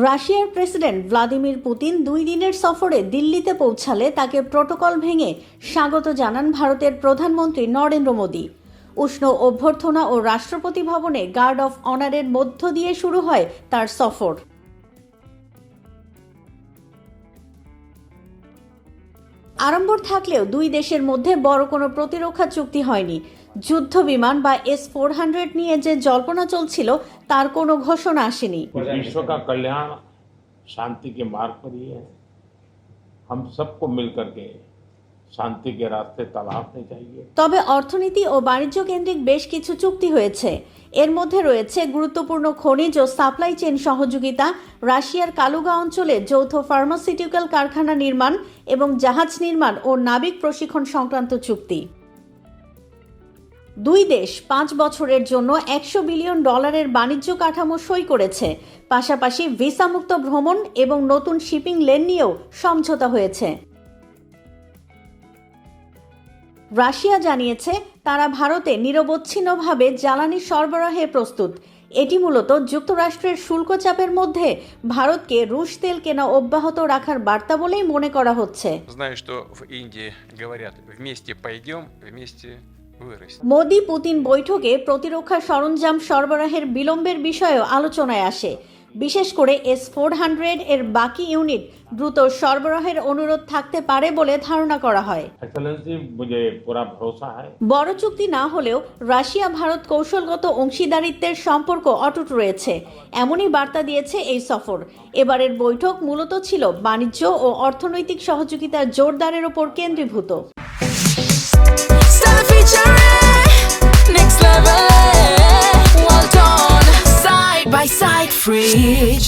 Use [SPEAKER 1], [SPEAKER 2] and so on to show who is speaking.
[SPEAKER 1] রাশিয়ার president Vladimir Putin 2 দিনের সফরে দিল্লিতে পৌঁছালে তাকে প্রটোকল ভেঙে স্বাগত জানান ভারতের প্রধানমন্ত্রী নরেন্দ্র মোদি। উষ্ণ অভ্যর্থনা ও রাষ্ট্রপতি ভবনে গার্ড অফ অনারের মধ্য দিয়ে শুরু হয় তার সফর। আড়ম্বর থাকলেও দুই দেশের মধ্যে বড় কোনো প্রতিরক্ষা চুক্তি হয়নি। যুদ্ধ বিমান বা S-400 নিয়ে যে জল্পনা চলছিল তার কোনো ঘোষণা আসেনি।
[SPEAKER 2] विश्व का कल्याण शांति के मार्ग पर ही है। हम सबको मिलकर के শান্তি के रास्ते तलाशने चाहिए।
[SPEAKER 1] তবে অর্থনীতি ও বাণিজ্য কেন্দ্রিক বেশ কিছু চুক্তি হয়েছে। এর মধ্যে রয়েছে গুরুত্বপূর্ণ খনিজ ও সাপ্লাই চেইন সহযোগিতা, রাশিয়ার কালুগা অঞ্চলে যৌথ ফার্মাসিউটিক্যাল কারখানা নির্মাণ এবং জাহাজ নির্মাণ ও নাবিক প্রশিক্ষণ সংক্রান্ত চুক্তি। দুই দেশ 5 বছরের জন্য $100 বিলিয়ন বাণিজ্য কাঠামো সই করেছে। পাশাপাশি ভিসামুক্ত ভ্রমণ এবং নতুন শিপিং লেন নিয়েও সমঝোতা হয়েছে। রাশিয়া জানিয়েছে তারা ভারতে নিরবচ্ছিন্নভাবে জ্বালানি সরবরাহে প্রস্তুত। এটি মূলত যুক্তরাষ্ট্রের শুল্ক চাপের মধ্যে ভারতকে রুশ তেল কেনা অব্যাহত রাখার বার্তা বলেই মনে করা হচ্ছে। মোদি পুতিন বৈঠকে প্রতিরক্ষা সরঞ্জাম সরবরাহের বিলম্বের বিষয়েও আলোচনায় আসে। বিশেষ করে S-400 এর বাকি ইউনিট দ্রুত সরবরাহের অনুরোধ থাকতে পারে বলে ধারণা করা হয়। বড় চুক্তি না হলেও রাশিয়া ভারত কৌশলগত অংশীদারিত্বের সম্পর্ক অটুট রয়েছে, এমনই বার্তা দিয়েছে এই সফর। এবারের বৈঠক মূলত ছিল বাণিজ্য ও অর্থনৈতিক সহযোগিতার জোরদারের উপর কেন্দ্রীভূত।
[SPEAKER 3] Next level, well done, side by side fridge.